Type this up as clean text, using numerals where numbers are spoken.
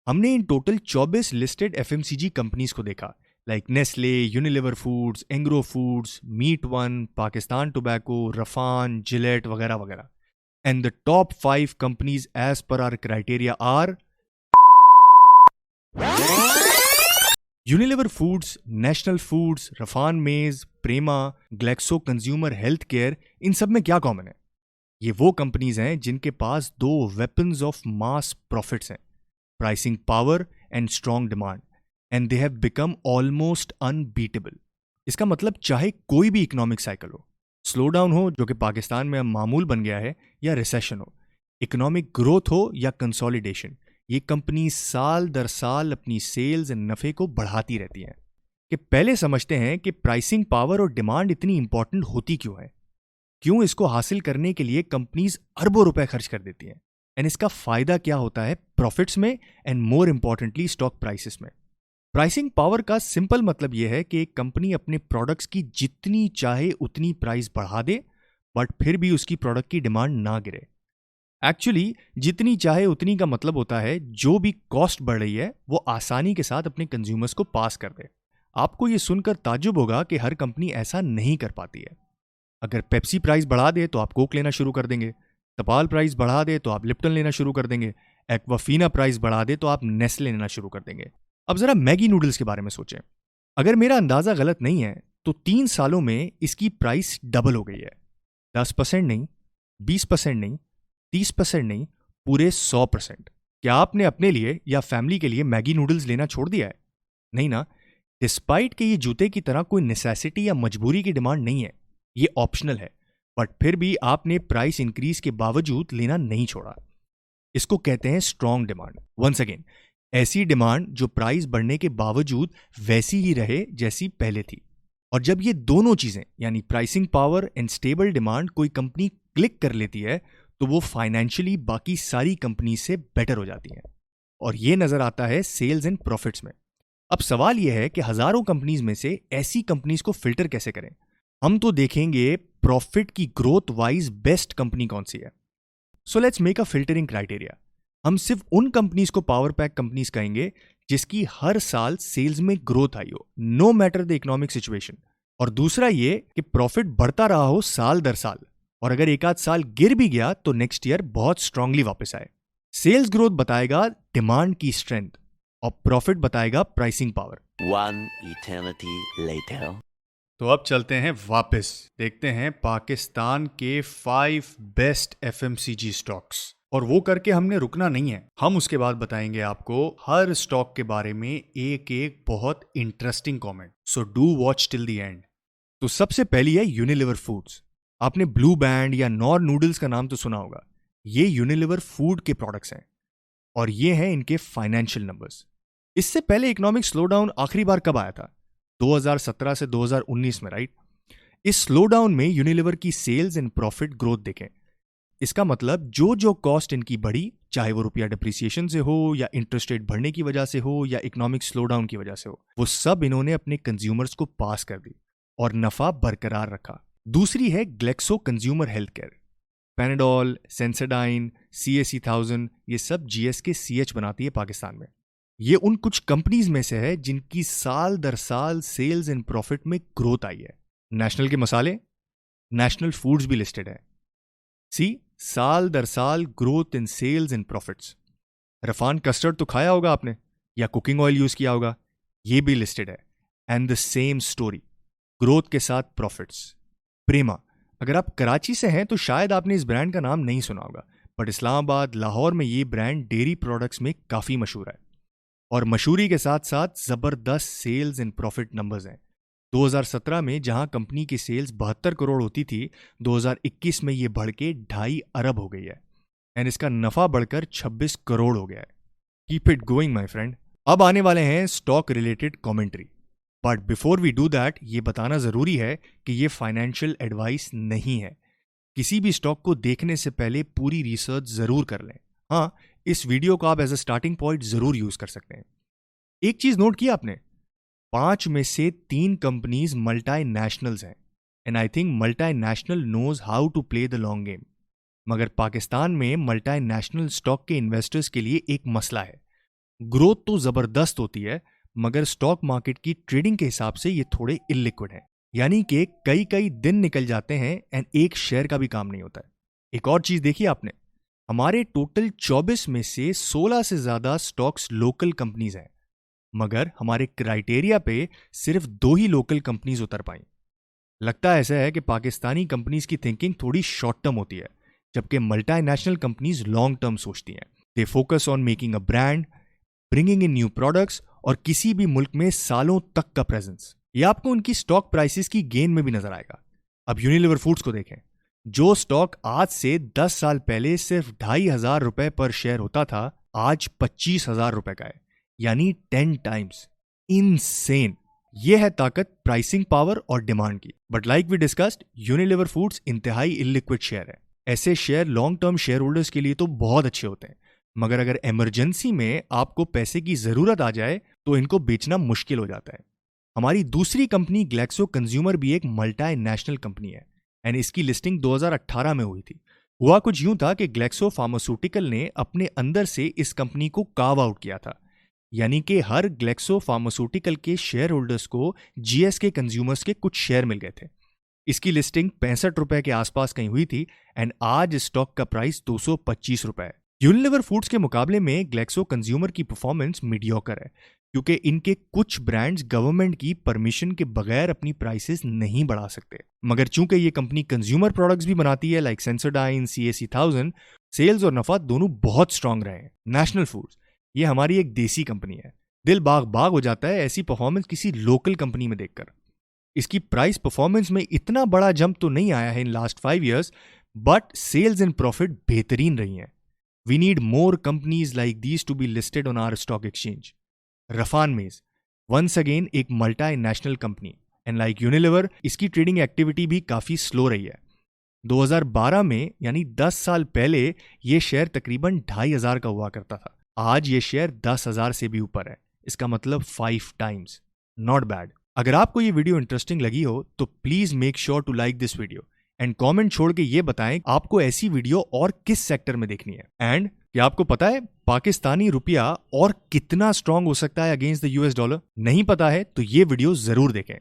हमने इन total 24 listed FMCG companies को देखा, like Nestle, Unilever foods, Engro foods, meat one, Pakistan tobacco, Rafhan, Gillette वगैरह वगैरह. And the top 5 companies as per our criteria are Unilever foods, national foods, Rafhan maize, Prema, Glaxo consumer health care. इन सब में क्या common है? ये वो कंपनीज हैं जिनके पास दो वेपन्स ऑफ मास प्रॉफिट्स हैं, pricing power and strong demand, and they have become almost unbeatable. इसका मतलब चाहे कोई भी इकोनॉमिक साइकिल हो, स्लो डाउन हो जो कि पाकिस्तान में अब मामूल बन गया है, या रिसेशन हो, इकोनॉमिक ग्रोथ हो या कंसोलिडेशन, ये कंपनी साल दर साल अपनी सेल्स एंड नफे को बढ़ाती रहती हैं. कि पहले समझते हैं कि प्राइसिंग पावर और डिमांड इतनी इंपॉर्टेंट होती क्यों है, क्यों इसको हासिल करने के लिए कंपनीज अरबों रुपए खर्च कर देती हैं, एंड इसका फायदा क्या होता है प्रॉफिट्स में and more importantly stock prices में. प्राइसिंग पावर का सिंपल मतलब यह है कि एक कंपनी अपने प्रोडक्ट्स की जितनी चाहे उतनी प्राइस बढ़ा दे, बट फिर भी उसकी प्रोडक्ट की डिमांड ना गिरे. एक्चुअली जितनी चाहे उतनी का मतलब होता है जो भी कॉस्ट बढ़ रही है वो आसानी के साथ अपने कंज्यूमर्स को पास कर दे. आपको ये सुनकर ताज्जुब होगा कि हर कंपनी ऐसा नहीं कर पाती है. अगर पेप्सी प्राइस बढ़ा दे तो आप कोक लेना शुरू कर देंगे, तपाल प्राइस बढ़ा दे तो आप लिप्टन लेना शुरू कर देंगे, एक्वाफीना प्राइस बढ़ा दे तो आप नेस्ले लेना शुरू कर देंगे. अब जरा मैगी नूडल्स के बारे में सोचें. अगर मेरा अंदाजा गलत नहीं है तो 3 सालों में इसकी प्राइस डबल हो गई है. 10% नहीं, 20% नहीं, 30% नहीं, पूरे 100%. क्या आपने अपने लिए या फैमिली के लिए मैगी नूडल्स लेना छोड़ दिया है? नहीं ना. डिस्पाइट कि ये जूते की तरह कोई नेसेसिटी या मजबूरी की डिमांड नहीं है, ये ऑप्शनल है, बट फिर भी आपने प्राइस इंक्रीज के बावजूद लेना नहीं छोड़ा. इसको कहते हैं स्ट्रॉन्ग डिमांड. वंस अगेन, ऐसी डिमांड जो प्राइस बढ़ने के बावजूद वैसी ही रहे जैसी पहले थी. और जब ये दोनों चीजें यानी pricing power and stable demand कोई कंपनी क्लिक कर लेती है तो वो फाइनेंशियली बाकी सारी कंपनी से बेटर हो जाती हैं. और ये नजर आता है सेल्स एंड प्रॉफिट्स में. अब सवाल यह है कि हजारों कंपनीज में से ऐसी कंपनीज को फिल्टर कैसे करें. हम तो देखेंगे प्रॉफिट की ग्रोथ वाइज बेस्ट कंपनी कौन सी है. So let's make a filtering criteria. हम सिर्फ उन कंपनीज को पावर पैक कंपनीज कहेंगे जिसकी हर साल सेल्स में ग्रोथ आई हो, no matter the economic situation. और दूसरा ये कि प्रॉफिट बढ़ता रहा हो साल दर साल, और अगर एक आध साल गिर भी गया तो नेक्स्ट ईयर बहुत स्ट्रांगली वापस आए. सेल्स ग्रोथ बताएगा डिमांड की स्ट्रेंथ और प्रॉफिट बताएगा pricing power. One eternity later. तो अब चलते हैं वापस, देखते हैं पाकिस्तान के 5 बेस्ट एफएमसीजी स्टॉक्स. और वो करके हमने रुकना नहीं है, हम उसके बाद बताएंगे आपको हर स्टॉक के बारे में एक एक बहुत interesting comment. So do watch till the end. तो सबसे पहली है यूनिलीवर फूड्स. आपने ब्लू बैंड या नॉर नूडल्स का नाम तो सुना होगा. ये यूनिलीवर फूड के प्रोडक्ट्स हैं और ये हैं इनके फाइनेंशियल नंबर्स. इससे पहले इकोनॉमिक स्लोडाउन आखिरी बार कब आया था? 2017 से 2019 में, राइट? इस स्लोडाउन में यूनिलीवर की सेल्स एंड प्रॉफिट ग्रोथ देखें. इसका मतलब जो कॉस्ट इनकी बढ़ी, चाहे वो रुपया डिप्रिसिएशन से हो या इंटरेस्ट रेट बढ़ने की वजह से हो या इकोनॉमिक स्लोडाउन की वजह से हो, वो सब इन्होंने अपने कंज्यूमर्स को पास कर दी और नफा बरकरार रखा. दूसरी है Glaxo consumer health care. Panadol, Sensodyne, CAC1000 ये सब GSK CH बनाती है पाकिस्तान में. ये उन कुछ कंपनीज में से है जिनकी साल दर साल सेल्स एंड प्रॉफिट में ग्रोथ आई है. नेशनल के मसाले, नेशनल फूड्स भी लिस्टेड है. साल दर साल growth in sales and profits. Rafhan custard तो खाया होगा आपने, या कुकिंग ऑयल यूज किया होगा, ये भी लिस्टेड है. And the same story, growth के साथ प्रॉफिट्स. प्रेमा, अगर आप कराची से हैं तो शायद आपने इस ब्रांड का नाम नहीं सुना होगा, बट इस्लामाबाद, लाहौर में ये ब्रांड डेयरी प्रोडक्ट्स में काफ़ी मशहूर है. और मशहूरी के साथ साथ ज़बरदस्त सेल्स एंड प्रॉफिट नंबर्स हैं. 2017 में जहां कंपनी की सेल्स 72 करोड़ होती थी, 2021 में ये बढ़ के 2.5 अरब हो गई है. एंड इसका नफा बढ़कर 26 करोड़ हो गया है. Keep it going my friend. अब आने वाले हैं stock related commentary. But before we do that, ये बताना ज़रूरी है कि ये फाइनेंशियल एडवाइस नहीं है. किसी भी स्टॉक को देखने से पहले पूरी रिसर्च ज़रूर कर लें. हाँ, इस वीडियो को आप एज अ स्टार्टिंग पॉइंट ज़रूर यूज़ कर सकते हैं. एक चीज़ नोट किया आपने, 5 में से 3 कंपनीज मल्टी नेशनल्स हैं. And I think multinational knows how to play the long game. मगर पाकिस्तान में मल्टी नेशनल स्टॉक के इन्वेस्टर्स के लिए एक मसला है. ग्रोथ तो जबरदस्त होती है, मगर स्टॉक मार्केट की ट्रेडिंग के हिसाब से ये थोड़े इलिक्विड हैं, यानी कि कई कई दिन निकल जाते हैं एंड एक शेयर का भी काम नहीं होता है। एक और चीज देखी आपने, हमारे टोटल 24 में से 16 से ज्यादा स्टॉक्स लोकल कंपनीज हैं, मगर हमारे क्राइटेरिया पे सिर्फ 2 ही लोकल कंपनीज उतर पाई। लगता ऐसा है कि पाकिस्तानी कंपनीज की थिंकिंग थोड़ी शॉर्ट टर्म होती है, जबकि मल्टीनेशनल कंपनीज लॉन्ग टर्म सोचती हैं। They focus on making a brand, bringing in new products और किसी भी मुल्क में सालों तक का प्रेजेंस। ये आपको उनकी स्टॉक प्राइसेस की गेन में भी नजर आएगा। अब यूनिलीवर फूड्स को देखें, जो स्टॉक आज से 10 साल पहले सिर्फ 2,500 रुपए पर शेयर होता था, आज 25,000 रुपए का है, यानी 10 टाइम्स। इनसेन। ये है ताकत प्राइसिंग पावर और डिमांड की। But like we discussed, Unilever foods इंतहाई इलिक्विड शेयर है। ऐसे share long term shareholders के लिए तो बहुत अच्छे होते हैं, मगर अगर इमरजेंसी में आपको पैसे की जरूरत आ जाए तो इनको बेचना मुश्किल हो जाता है। हमारी दूसरी कंपनी ग्लैक्सो कंज्यूमर भी एक मल्टीनेशनल कंपनी है एंड इसकी लिस्टिंग 2018 में हुई थी। हुआ कुछ यूं था कि ग्लैक्सो फार्मास्यूटिकल ने अपने अंदर से इस कंपनी को कार्व आउट किया था, यानी कि हर ग्लैक्सो फार्मास्यूटिकल के शेयर होल्डर्स को जीएसके कंज्यूमर्स के कुछ शेयर मिल गए थे। इसकी लिस्टिंग 65 रुपए के आसपास कहीं हुई थी एंड आज स्टॉक का प्राइस 225 रुपए है। यूनिलीवर फूड्स के मुकाबले में ग्लैक्सो कंज्यूमर की परफॉर्मेंस मीडियोकर है, क्योंकि इनके कुछ ब्रांड्स गवर्नमेंट की परमिशन के बगैर अपनी प्राइसेस नहीं बढ़ा सकते। मगर चूंकि ये कंपनी कंज्यूमर प्रोडक्ट्स भी बनाती है लाइक सेंसोडाइन, CAC 1000, सेल्स और नफा दोनों बहुत स्ट्रांग रहे हैं। नेशनल फूड्स, ये हमारी एक देसी कंपनी है। दिल बाग बाग हो जाता है ऐसी परफॉर्मेंस किसी लोकल कंपनी में देखकर। इसकी प्राइस परफॉर्मेंस में इतना बड़ा जंप तो नहीं आया है in last 5 years, but sales and profit बेहतरीन रही हैं। We need more companies like these to be listed on our stock exchange. रफान मेज, once again एक multinational company and like Unilever इसकी ट्रेडिंग एक्टिविटी भी काफी स्लो रही है। 2012 में यानी 10 साल पहले ये शेयर तकरीबन 2,500 का हुआ करता था। आज ये शेयर 10,000 से भी ऊपर है, इसका मतलब 5 टाइम्स। Not bad. अगर आपको ये वीडियो इंटरेस्टिंग लगी हो तो please make sure to like this video and comment छोड़ के ये बताएं आपको ऐसी वीडियो और किस सेक्टर में देखनी है। एंड क्या आपको पता है पाकिस्तानी रुपया और कितना स्ट्रांग हो सकता है अगेंस्ट द US डॉलर? नहीं पता है तो ये वीडियो जरूर देखें।